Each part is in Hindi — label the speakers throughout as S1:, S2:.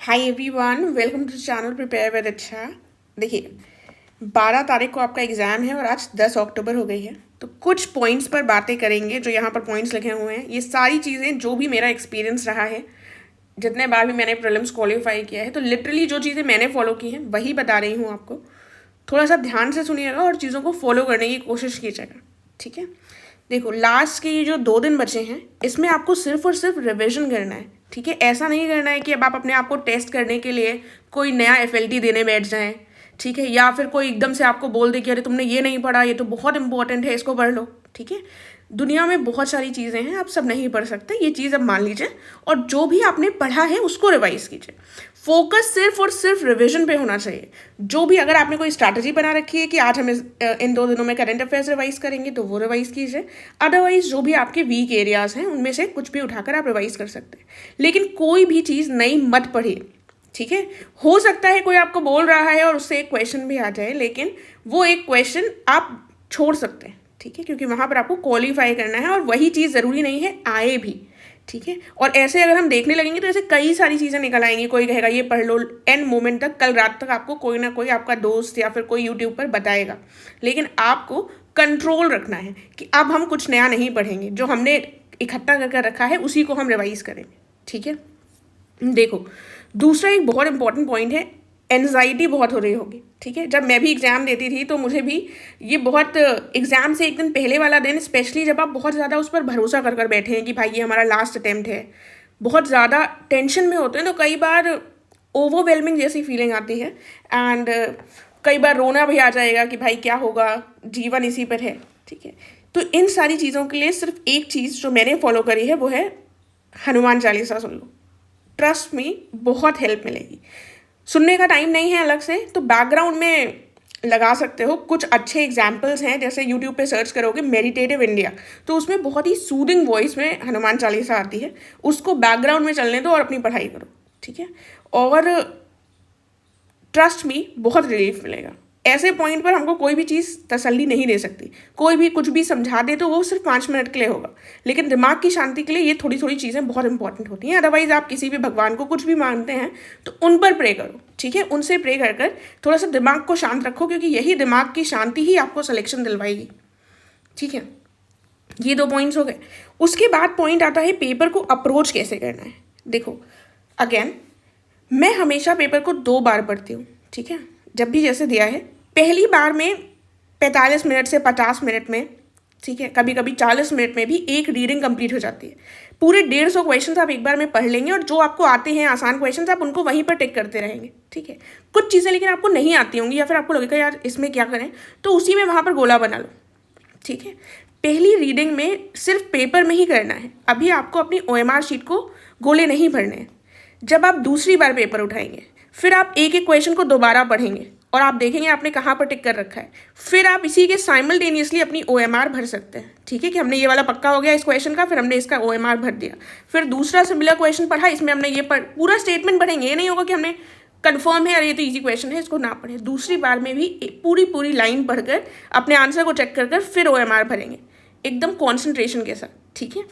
S1: Hi everyone, welcome to channel prepare with अच्छा। देखिए, 12 तारीख को आपका एग्ज़ाम है और आज 10 अक्टूबर हो गई है। तो कुछ पॉइंट्स पर बातें करेंगे जो यहाँ पर पॉइंट्स लिखे हुए हैं। ये सारी चीज़ें जो भी मेरा एक्सपीरियंस रहा है, जितने बार भी मैंने प्रीलिम्स क्वालिफाई किया है, तो लिटरली जो चीज़ें मैंने फॉलो की हैं वही बता रही हूँ आपको। थोड़ा सा ध्यान से सुनिएगा और चीज़ों को फॉलो करने की कोशिश कीजिएगा, ठीक है। देखो, लास्ट के ये जो 2 दिन बचे हैं, इसमें आपको सिर्फ और सिर्फ रिविजन करना है, ठीक है। ऐसा नहीं करना है कि अब आप अपने आप को टेस्ट करने के लिए कोई नया एफएलटी देने बैठ जाएं, ठीक है, या फिर कोई एकदम से आपको बोल दे कि अरे तुमने ये नहीं पढ़ा, ये तो बहुत इंपॉर्टेंट है, इसको पढ़ लो, ठीक है। दुनिया में बहुत सारी चीज़ें हैं, आप सब नहीं पढ़ सकते, ये चीज़ अब मान लीजिए। और जो भी आपने पढ़ा है उसको रिवाइज कीजिए। फोकस सिर्फ और सिर्फ रिवीजन पे होना चाहिए। जो भी, अगर आपने कोई स्ट्रैटेजी बना रखी है कि आज हम इन 2 दिनों में करंट अफेयर्स रिवाइज करेंगे, तो वो रिवाइज कीजिए। अदरवाइज जो भी आपके वीक एरियाज हैं उनमें से कुछ भी उठाकर आप रिवाइज कर सकते हैं, लेकिन कोई भी चीज़ नई मत पढ़िए, ठीक है। हो सकता है कोई आपको बोल रहा है और उससे एक क्वेश्चन भी आ जाए, लेकिन वो एक क्वेश्चन आप छोड़ सकते हैं, ठीक है, क्योंकि वहाँ पर आपको क्वालिफाई करना है और वही चीज़ ज़रूरी नहीं है आए भी, ठीक है। और ऐसे अगर हम देखने लगेंगे तो ऐसे कई सारी चीज़ें निकल आएंगी। कोई कहेगा ये पढ़ लो, एंड मोमेंट तक, कल रात तक आपको कोई ना कोई आपका दोस्त या फिर कोई यूट्यूब पर बताएगा, लेकिन आपको कंट्रोल रखना है कि अब हम कुछ नया नहीं पढ़ेंगे, जो हमने इकट्ठा कर रखा है उसी को हम रिवाइज करेंगे, ठीक है। देखो, दूसरा एक बहुत इंपॉर्टेंट पॉइंट है, एनजाइटी बहुत हो रही होगी, ठीक है। जब मैं भी एग्ज़ाम देती थी तो मुझे भी ये बहुत, एग्ज़ाम से एक दिन पहले वाला दिन स्पेशली, जब आप बहुत ज़्यादा उस पर भरोसा कर बैठे हैं कि भाई ये हमारा लास्ट अटैम्प्ट है, बहुत ज़्यादा टेंशन में होते हैं, तो कई बार ओवरवेलमिंग जैसी फीलिंग आती है। एंड कई बार रोना भी आ जाएगा कि भाई क्या होगा, जीवन इसी पर है, ठीक है। तो इन सारी चीज़ों के लिए सिर्फ एक चीज़ जो मैंने फॉलो करी है वो है हनुमान चालीसा सुन लो। ट्रस्ट में बहुत हेल्प मिलेगी। सुनने का टाइम नहीं है अलग से, तो बैकग्राउंड में लगा सकते हो। कुछ अच्छे एग्जाम्पल्स हैं, जैसे यूट्यूब पे सर्च करोगे मेडिटेटिव इंडिया, तो उसमें बहुत ही सूदिंग वॉइस में हनुमान चालीसा आती है, उसको बैकग्राउंड में चलने दो और अपनी पढ़ाई करो, ठीक है। और ट्रस्ट में बहुत रिलीफ मिलेगा। ऐसे पॉइंट पर हमको कोई भी चीज़ तसल्ली नहीं दे सकती। कोई भी कुछ भी समझा दे तो वो सिर्फ 5 मिनट के लिए होगा, लेकिन दिमाग की शांति के लिए ये थोड़ी थोड़ी चीज़ें बहुत इंपॉर्टेंट होती हैं। अदरवाइज आप किसी भी भगवान को कुछ भी मानते हैं तो उन पर प्रे करो, ठीक है। उनसे प्रे कर कर थोड़ा सा दिमाग को शांत रखो, क्योंकि यही दिमाग की शांति ही आपको सिलेक्शन दिलवाएगी, ठीक है। ये 2 पॉइंट्स हो गए। उसके बाद पॉइंट आता है पेपर को अप्रोच कैसे करना है। देखो, अगेन, मैं हमेशा पेपर को 2 बार पढ़ती हूँ, ठीक है। जब भी जैसे दिया है, पहली बार में 45 मिनट से 50 मिनट में, ठीक है, कभी कभी 40 मिनट में भी एक रीडिंग कंप्लीट हो जाती है। पूरे 150 क्वेश्चन आप एक बार में पढ़ लेंगे, और जो आपको आते हैं आसान क्वेश्चन आप उनको वहीं पर टिक करते रहेंगे, ठीक है। कुछ चीज़ें लेकिन आपको नहीं आती होंगी, या फिर आपको लगेगा यार इसमें क्या करें, तो उसी में वहाँ पर गोला बना लो, ठीक है। पहली रीडिंग में सिर्फ पेपर में ही करना है। अभी आपको अपनी OMR शीट को गोले नहीं भरने हैं। जब आप दूसरी बार पेपर उठाएंगे, फिर आप एक एक क्वेश्चन को दोबारा पढ़ेंगे और आप देखेंगे आपने कहाँ पर टिक कर रखा है। फिर आप इसी के साइमल्टेनियसली अपनी OMR भर सकते हैं, ठीक है, कि हमने ये वाला पक्का हो गया इस क्वेश्चन का, फिर हमने इसका OMR भर दिया। फिर दूसरा सिमिलर क्वेश्चन पढ़ा, इसमें हमने ये पूरा स्टेटमेंट पढ़ेंगे। ये नहीं होगा कि हमने कन्फर्म है और ये तो इजी क्वेश्चन है, इसको ना पढ़ें। दूसरी बार में भी पूरी पूरी लाइन पढ़कर अपने आंसर को चेक कर फिर OMR भरेंगे, एकदम कॉन्सेंट्रेशन के साथ, ठीक है।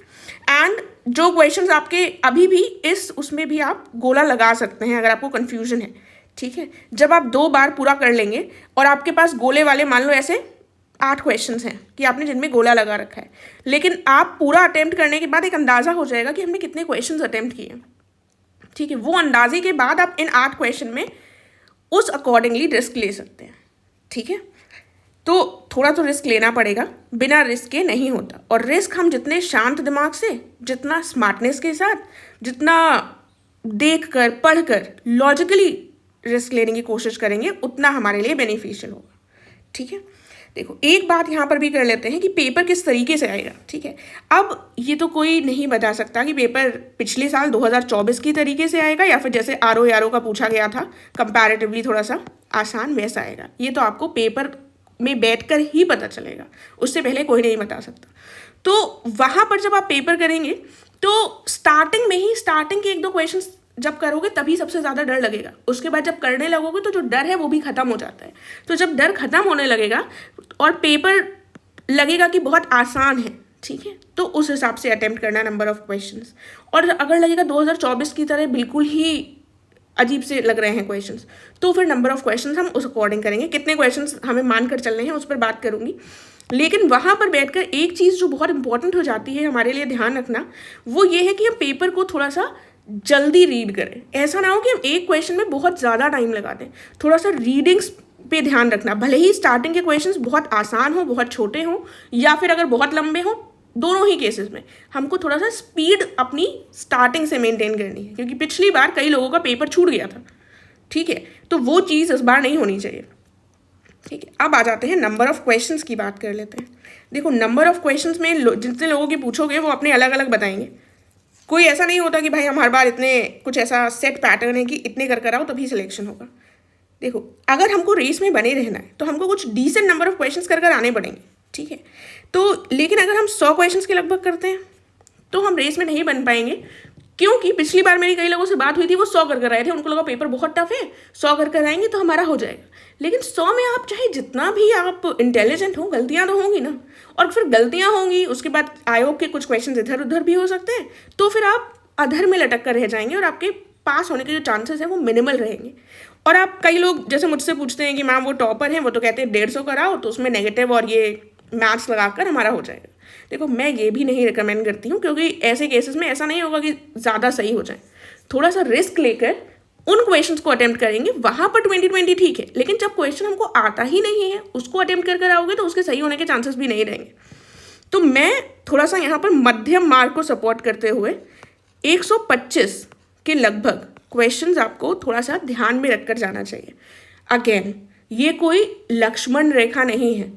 S1: एंड जो क्वेश्चंस आपके अभी भी उसमें भी आप गोला लगा सकते हैं अगर आपको कन्फ्यूजन है, ठीक है। जब आप 2 बार पूरा कर लेंगे और आपके पास गोले वाले मान लो ऐसे 8 क्वेश्चंस हैं कि आपने जिनमें गोला लगा रखा है, लेकिन आप पूरा अटेम्प्ट करने के बाद एक अंदाज़ा हो जाएगा कि हमने कितने क्वेश्चंस अटेम्प्ट किए, ठीक है। वो अंदाजे के बाद आप इन 8 क्वेश्चन में उस अकॉर्डिंगली रिस्क ले सकते हैं, ठीक है। तो थोड़ा तो रिस्क लेना पड़ेगा, बिना रिस्क के नहीं होता। और रिस्क हम जितने शांत दिमाग से, जितना स्मार्टनेस के साथ, जितना देख कर पढ़ कर लॉजिकली रिस्क लेने की कोशिश करेंगे, उतना हमारे लिए बेनिफिशियल होगा, ठीक है। देखो, एक बात यहाँ पर भी कर लेते हैं कि पेपर किस तरीके से आएगा, ठीक है। अब ये तो कोई नहीं बता सकता कि पेपर पिछले साल 2024 की तरीके से आएगा या फिर जैसे RO का पूछा गया था कंपैरेटिवली थोड़ा सा आसान, वैसा आएगा। ये तो आपको पेपर में बैठकर ही पता चलेगा, उससे पहले कोई नहीं बता सकता। तो वहाँ पर जब आप पेपर करेंगे तो स्टार्टिंग में ही, स्टार्टिंग के 1-2 क्वेश्चन जब करोगे तभी सबसे ज़्यादा डर लगेगा। उसके बाद जब करने लगोगे तो जो डर है वो भी ख़त्म हो जाता है। तो जब डर ख़त्म होने लगेगा और पेपर लगेगा कि बहुत आसान है, ठीक है, तो उस हिसाब से अटेम्प्ट करना नंबर ऑफ क्वेश्चंस। और अगर लगेगा 2024 की तरह बिल्कुल ही अजीब से लग रहे हैं क्वेश्चंस, तो फिर नंबर ऑफ क्वेश्चंस हम उस अकॉर्डिंग करेंगे, कितने क्वेश्चंस हमें मानकर चलने हैं उस पर बात करूंगी। लेकिन वहाँ पर बैठकर एक चीज़ जो बहुत इंपॉर्टेंट हो जाती है हमारे लिए ध्यान रखना, वो ये है कि हम पेपर को थोड़ा सा जल्दी रीड करें। ऐसा ना हो कि हम एक क्वेश्चन में बहुत ज़्यादा टाइम लगा दें। थोड़ा सा रीडिंग्स पे ध्यान रखना, भले ही स्टार्टिंग के क्वेश्चंस बहुत आसान हो, बहुत छोटे हों, या फिर अगर बहुत लंबे हों, दोनों ही केसेस में हमको थोड़ा सा स्पीड अपनी स्टार्टिंग से मेंटेन करनी है, क्योंकि पिछली बार कई लोगों का पेपर छूट गया था। ठीक है, तो वो चीज़ इस बार नहीं होनी चाहिए। ठीक है, अब आ जाते हैं नंबर ऑफ क्वेश्चंस की बात कर लेते हैं। देखो, नंबर ऑफ क्वेश्चंस में जितने लोगों की पूछोगे वो अपने अलग अलग बताएंगे। कोई ऐसा नहीं होता कि भाई हम हर बार इतने, कुछ ऐसा सेट पैटर्न है कि इतने कर आओ तभी सिलेक्शन होगा। देखो, अगर हमको रेस में बने रहना है तो हमको कुछ डिसेंट नंबर ऑफ क्वेश्चंस कर आने पड़ेंगे। ठीक है, तो लेकिन अगर हम 100 क्वेश्चंस के लगभग करते हैं तो हम रेस में नहीं बन पाएंगे, क्योंकि पिछली बार मेरी कई लोगों से बात हुई थी, वो 100 कर आए थे, उनको लगा पेपर बहुत टफ है, 100 कर आएंगे तो हमारा हो जाएगा। लेकिन 100 में आप चाहे जितना भी आप इंटेलिजेंट हो, गलतियां तो होंगी ना, और फिर गलतियां होंगी, उसके बाद आयोग के कुछ क्वेश्चन इधर उधर भी हो सकते हैं, तो फिर आप अधर में लटक कर रह जाएंगे और आपके पास होने के जो चांसेस हैं वो मिनिमल रहेंगे। और आप, कई लोग जैसे मुझसे पूछते हैं कि मैम वो टॉपर हैं, वो तो कहते हैं 150 कराओ तो उसमें नेगेटिव और ये मैथ्स लगाकर हमारा हो जाएगा। देखो, मैं ये भी नहीं रिकमेंड करती हूँ, क्योंकि ऐसे केसेस में ऐसा नहीं होगा कि ज़्यादा सही हो जाए। थोड़ा सा रिस्क लेकर उन क्वेश्चंस को अटेम्प्ट करेंगे, वहाँ पर 20-20 ठीक है, लेकिन जब क्वेश्चन हमको आता ही नहीं है उसको अटेम्प्ट कर आओगे तो उसके सही होने के चांसेस भी नहीं रहेंगे। तो मैं थोड़ा सा यहाँ पर मध्यम मार्क को सपोर्ट करते हुए 125 के लगभग क्वेश्चंस आपको थोड़ा सा ध्यान में रखकर जाना चाहिए। अगेन, ये कोई लक्ष्मण रेखा नहीं है,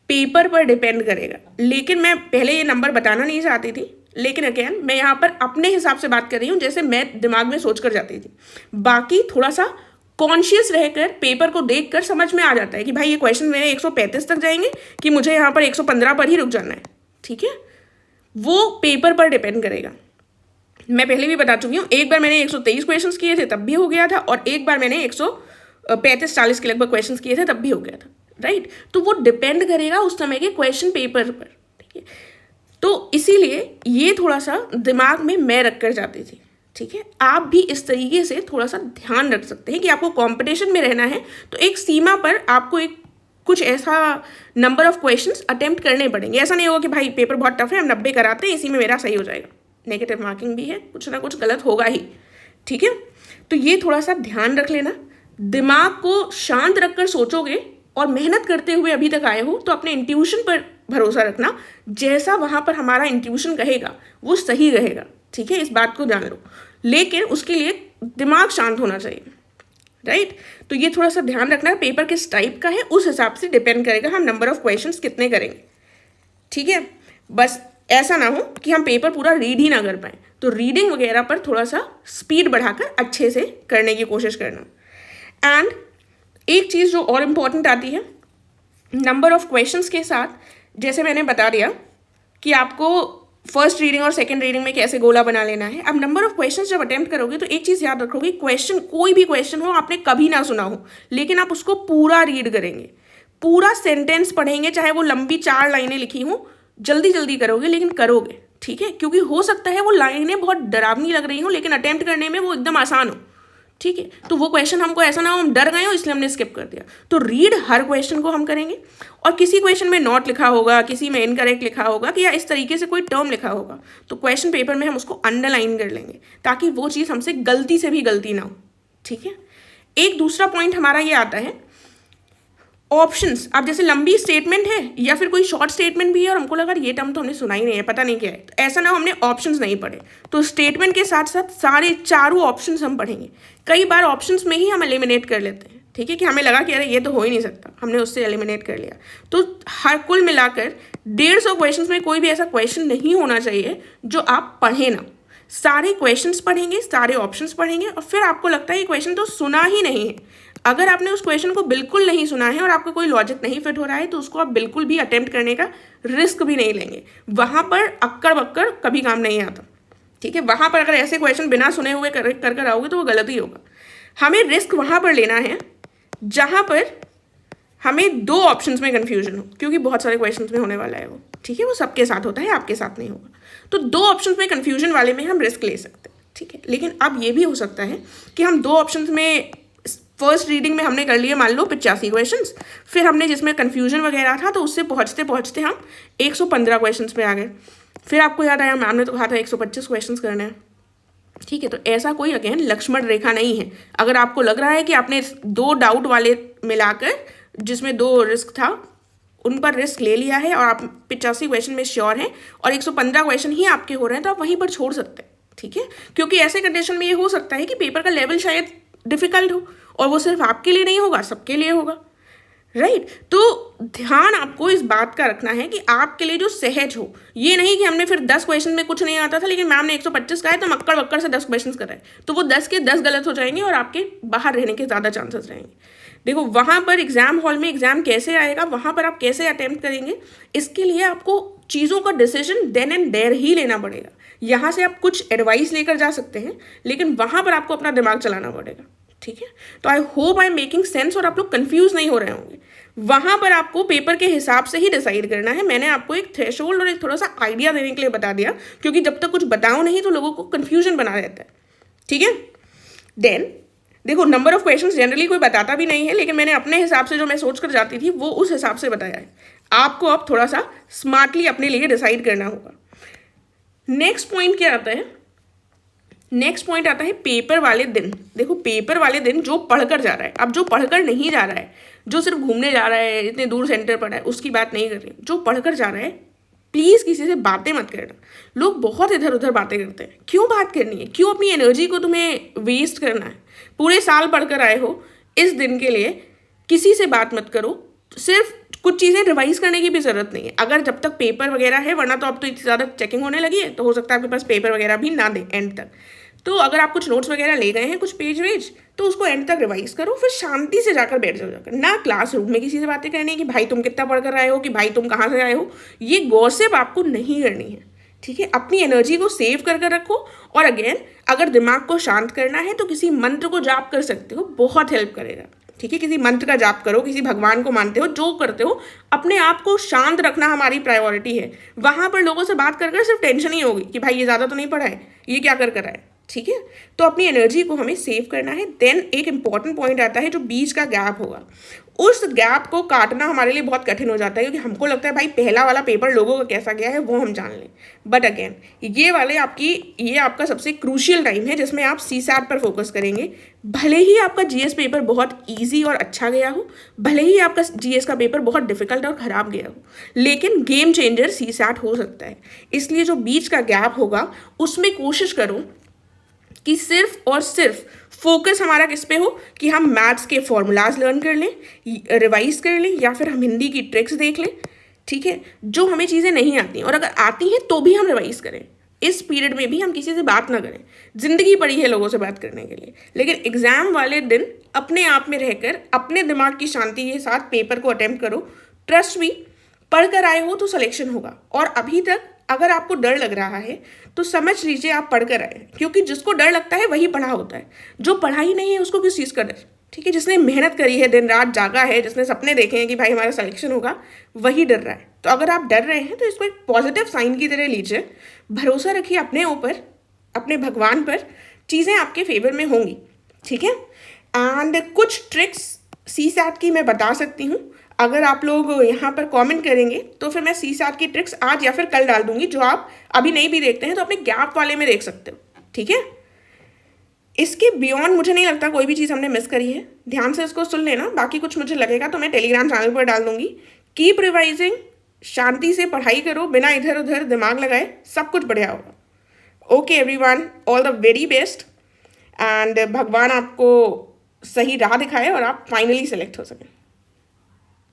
S1: पेपर पर डिपेंड करेगा, लेकिन मैं पहले ये नंबर बताना नहीं चाहती थी, लेकिन अगेन मैं यहाँ पर अपने हिसाब से बात कर रही हूँ, जैसे मैं दिमाग में सोच कर जाती थी। बाकी थोड़ा सा कॉन्शियस रहकर पेपर को देखकर समझ में आ जाता है कि भाई ये क्वेश्चन मेरे 135 तक जाएंगे कि मुझे यहाँ पर 115 पर ही रुक जाना है। ठीक है, वो पेपर पर डिपेंड करेगा। मैं पहले भी बता चुकी हूँ, एक बार मैंने 123 क्वेश्चंस किए थे तब भी हो गया था, और एक बार मैंने 135-40 के लगभग क्वेश्चंस किए थे तब भी हो गया था। राइट, तो वो डिपेंड करेगा उस समय के क्वेश्चन पेपर पर। ठीक है, तो इसीलिए ये थोड़ा सा दिमाग में मैं रख कर जाती थी। ठीक है, आप भी इस तरीके से थोड़ा सा ध्यान रख सकते हैं कि आपको कंपटीशन में रहना है तो एक सीमा पर आपको एक कुछ ऐसा नंबर ऑफ क्वेश्चंस अटेम्प्ट करने पड़ेंगे। ऐसा नहीं होगा कि भाई पेपर बहुत टफ है, हम 90 कराते हैं, इसी में मेरा सही हो जाएगा। नेगेटिव मार्किंग भी है, कुछ ना कुछ गलत होगा ही। ठीक है, तो ये थोड़ा सा ध्यान रख लेना। दिमाग को शांत रखकर सोचोगे और मेहनत करते हुए अभी तक आए हो तो अपने इंट्यूशन पर भरोसा रखना, जैसा वहाँ पर हमारा इंट्यूशन कहेगा वो सही रहेगा। ठीक है, इस बात को जान लो, लेकिन उसके लिए दिमाग शांत होना चाहिए। राइट, तो ये थोड़ा सा ध्यान रखना, पेपर किस टाइप का है उस हिसाब से डिपेंड करेगा हम नंबर ऑफ क्वेश्चंस कितने करेंगे। ठीक है, बस ऐसा ना हो कि हम पेपर पूरा रीड ही ना कर पाए, तो रीडिंग वगैरह पर थोड़ा सा स्पीड बढ़ाकर अच्छे से करने की कोशिश करना। एंड एक चीज़ जो और इम्पॉर्टेंट आती है नंबर ऑफ क्वेश्चंस के साथ, जैसे मैंने बता दिया कि आपको फर्स्ट रीडिंग और सेकंड रीडिंग में कैसे गोला बना लेना है। अब नंबर ऑफ क्वेश्चंस जब अटेम्प्ट करोगे तो एक चीज़ याद रखोगे, क्वेश्चन कोई भी क्वेश्चन हो आपने कभी ना सुना हो, लेकिन आप उसको पूरा रीड करेंगे, पूरा सेंटेंस पढ़ेंगे, चाहे वो लंबी 4 लाइनें लिखी हों, जल्दी जल्दी करोगे लेकिन करोगे। ठीक है, क्योंकि हो सकता है वो लाइनें बहुत डरावनी लग रही हो लेकिन अटेम्प्ट करने में वो एकदम आसान हो। ठीक है, तो वो क्वेश्चन हमको ऐसा ना हो हम डर गए हो इसलिए हमने स्किप कर दिया। तो रीड हर क्वेश्चन को हम करेंगे, और किसी क्वेश्चन में नॉट लिखा होगा, किसी में इनकरेक्ट लिखा होगा कि या इस तरीके से कोई टर्म लिखा होगा तो क्वेश्चन पेपर में हम उसको अंडरलाइन कर लेंगे ताकि वो चीज़ हमसे गलती से भी गलती ना हो। ठीक है, एक दूसरा पॉइंट हमारा ये आता है ऑप्शंस। अब जैसे लंबी स्टेटमेंट है या फिर कोई शॉर्ट स्टेटमेंट भी है और हमको लगा ये टर्म तो हमने सुना ही नहीं है, पता नहीं क्या है, तो ऐसा ना हमने ऑप्शंस नहीं पढ़े, तो स्टेटमेंट के साथ साथ सारे चारों ऑप्शंस हम पढ़ेंगे। कई बार ऑप्शंस में ही हम एलिमिनेट कर लेते हैं। ठीक है, कि हमें लगा कि अरे ये तो हो ही नहीं सकता, हमने उससे एलिमिनेट कर लिया। तो हर कुल मिलाकर 150 क्वेश्चंस में कोई भी ऐसा क्वेश्चन नहीं होना चाहिए जो आप पढ़े ना। सारे क्वेश्चंस पढ़ेंगे, सारे ऑप्शंस पढ़ेंगे, और फिर आपको लगता है ये क्वेश्चन तो सुना ही नहीं है। अगर आपने उस क्वेश्चन को बिल्कुल नहीं सुना है और आपका कोई लॉजिक नहीं फिट हो रहा है तो उसको आप बिल्कुल भी अटेम्प्ट करने का रिस्क भी नहीं लेंगे। वहाँ पर अक्कड़ बक्कड़ कभी काम नहीं आता। ठीक है, वहाँ पर अगर ऐसे क्वेश्चन बिना सुने हुए कर आओगे तो वो गलत ही होगा। हमें रिस्क वहाँ पर लेना है जहाँ पर हमें 2 ऑप्शंस में कन्फ्यूजन हो, क्योंकि बहुत सारे क्वेश्चंस में होने वाला है वो। ठीक है, वो सबके साथ होता है, आपके साथ नहीं होगा। तो 2 ऑप्शंस में कन्फ्यूजन वाले में हम रिस्क ले सकते हैं। ठीक है। लेकिन अब ये भी हो सकता है कि हम 2 ऑप्शंस में फर्स्ट रीडिंग में हमने कर लिए मान लो 85 क्वेश्चंस, फिर हमने जिसमें कन्फ्यूजन वगैरह था तो उससे पहुँचते पहुँचते हम 115 क्वेश्चंस पे आ गए। फिर आपको याद आया मैम ने तो कहा था 125 क्वेश्चंस करने हैं, ठीक है। तो ऐसा कोई अगेन लक्ष्मण रेखा नहीं है। अगर आपको लग रहा है कि आपने 2 डाउट वाले मिलाकर जिसमें 2 रिस्क था उन पर रिस्क ले लिया है और आप 85 क्वेश्चन में श्योर हैं और 115 क्वेश्चन ही आपके हो रहे हैं, तो आप वहीं पर छोड़ सकते हैं, ठीक है। क्योंकि ऐसे कंडीशन में ये हो सकता है कि पेपर का लेवल शायद डिफिकल्ट हो और वो सिर्फ आपके लिए नहीं होगा, सबके लिए होगा, राइट। तो ध्यान आपको इस बात का रखना है कि आपके लिए जो सहज हो, ये नहीं कि हमने फिर 10 क्वेश्चन में कुछ नहीं आता था लेकिन मैम ने 125 का है तो मक्कड़ वक्कड़ से 10 क्वेश्चन कराए, तो वो 10 के 10 गलत हो जाएंगे और आपके बाहर रहने के ज़्यादा चांसेस रहेंगे। देखो वहाँ पर एग्जाम हॉल में एग्जाम कैसे आएगा, वहाँ पर आप कैसे अटेम्प्ट करेंगे, इसके लिए आपको चीज़ों का डिसीजन देन एंड देयर ही लेना पड़ेगा। यहाँ से आप कुछ एडवाइस लेकर जा सकते हैं लेकिन वहाँ पर आपको अपना दिमाग चलाना पड़ेगा, ठीक है। तो I hope I am making sense और आप लोग कंफ्यूज नहीं हो रहे होंगे। वहाँ पर आपको पेपर के हिसाब से ही डिसाइड करना है। मैंने आपको एक थ्रेशोल्ड और एक थोड़ा सा आइडिया देने के लिए बता दिया, क्योंकि जब तक कुछ बताओ नहीं तो लोगों को कंफ्यूजन बना रहता है, ठीक है। देन देखो नंबर ऑफ क्वेश्चंस जनरली कोई बताता भी नहीं है, लेकिन मैंने अपने हिसाब से जो मैं सोच कर जाती थी वो उस हिसाब से बताया है। आपको अब थोड़ा सा स्मार्टली अपने लिए डिसाइड करना होगा। नेक्स्ट पॉइंट क्या आता है, नेक्स्ट पॉइंट आता है पेपर वाले दिन। देखो पेपर वाले दिन जो पढ़कर जा रहा है, अब जो पढ़कर नहीं जा रहा है, जो सिर्फ घूमने जा रहा है, इतने दूर सेंटर पड़ा है, उसकी बात नहीं कर रही, जो पढ़कर जा रहा है प्लीज़ किसी से बातें मत करना। लोग बहुत इधर उधर बातें करते हैं, क्यों बात करनी है, क्यों अपनी एनर्जी को तुम्हें वेस्ट करना है। पूरे साल पढ़कर आए हो, इस दिन के लिए किसी से बात मत करो। सिर्फ कुछ चीज़ें रिवाइज करने की भी ज़रूरत नहीं है अगर जब तक पेपर वगैरह है, वरना तो अब तो इतनी ज़्यादा चेकिंग होने लगी है तो हो सकता है आपके पास पेपर वगैरह भी ना दे एंड तक। तो अगर आप कुछ नोट्स वगैरह ले गए हैं, कुछ पेज वेज, तो उसको एंड तक रिवाइज करो, फिर शांति से जाकर बैठ जाकर, ना क्लासरूम में किसी से बातें करनी कि भाई तुम कितना पढ़ कर आए हो, कि भाई तुम कहाँ से आए हो। ये गॉसिप आपको नहीं करनी है, ठीक है। अपनी एनर्जी को सेव कर कर रखो। और अगेन अगर दिमाग को शांत करना है तो किसी मंत्र को जाप कर सकते हो, बहुत हेल्प करेगा, ठीक है। किसी मंत्र का जाप करो, किसी भगवान को मानते हो, जो करते हो, अपने आप को शांत रखना हमारी प्रायोरिटी है। वहाँ पर लोगों से बात कर कर सिर्फ टेंशन ही होगी कि भाई ये ज़्यादा तो नहीं पढ़ा है, ये क्या कर रहा है, ठीक है। तो अपनी एनर्जी को हमें सेव करना है। देन एक इंपॉर्टेंट पॉइंट आता है जो बीच का गैप होगा, उस गैप को काटना हमारे लिए बहुत कठिन हो जाता है, क्योंकि हमको लगता है भाई पहला वाला पेपर लोगों का कैसा गया है वो हम जान लें। बट अगेन ये आपका सबसे क्रूशियल टाइम है जिसमें आप सीसैट पर फोकस करेंगे। भले ही आपका जीएस पेपर बहुत ईजी और अच्छा गया हो, भले ही आपका जीएस का पेपर बहुत डिफिकल्ट और ख़राब गया हो, लेकिन गेम चेंजर सीसैट हो सकता है। इसलिए जो बीच का गैप होगा उसमें कोशिश करो कि सिर्फ और सिर्फ फोकस हमारा किस पे हो कि हम मैथ्स के फॉर्मूलाज लर्न कर लें, रिवाइज कर लें, या फिर हम हिंदी की ट्रिक्स देख लें, ठीक है। जो हमें चीज़ें नहीं आती और अगर आती हैं तो भी हम रिवाइज करें। इस पीरियड में भी हम किसी से बात ना करें। जिंदगी पड़ी है लोगों से बात करने के लिए, लेकिन एग्जाम वाले दिन अपने आप में रहकर अपने दिमाग की शांति के साथ पेपर को अटेम्प्ट करो। ट्रस्ट मी, पढ़ कर आए हो तो सिलेक्शन होगा। और अभी तक अगर आपको डर लग रहा है तो समझ लीजिए आप पढ़ कर आए, क्योंकि जिसको डर लगता है वही पढ़ा होता है। जो पढ़ा ही नहीं है उसको किस चीज़ का डर, ठीक है। जिसने मेहनत करी है, दिन रात जागा है, जिसने सपने देखे हैं कि भाई हमारा सिलेक्शन होगा, वही डर रहा है। तो अगर आप डर रहे हैं तो इसको एक पॉजिटिव साइन की तरह लीजिए। भरोसा रखिए अपने ऊपर, अपने भगवान पर, चीज़ें आपके फेवर में होंगी, ठीक है। एंड कुछ ट्रिक्स सीसैट की मैं बता सकती हूँ। अगर आप लोग यहाँ पर कमेंट करेंगे तो फिर मैं सीसैट की ट्रिक्स आज या फिर कल डाल दूंगी, जो आप अभी नहीं भी देखते हैं तो अपने गैप वाले में देख सकते हो, ठीक है। इसके बियॉन्ड मुझे नहीं लगता कोई भी चीज़ हमने मिस करी है। ध्यान से इसको सुन लेना, बाकी कुछ मुझे लगेगा तो मैं टेलीग्राम चैनल पर डाल दूंगी। कीप रिवाइजिंग, शांति से पढ़ाई करो, बिना इधर उधर दिमाग लगाए, सब कुछ बढ़िया होगा। Okay everyone, all the very best and भगवान आपको सही राह दिखाए और आप फाइनली सेलेक्ट हो सकें।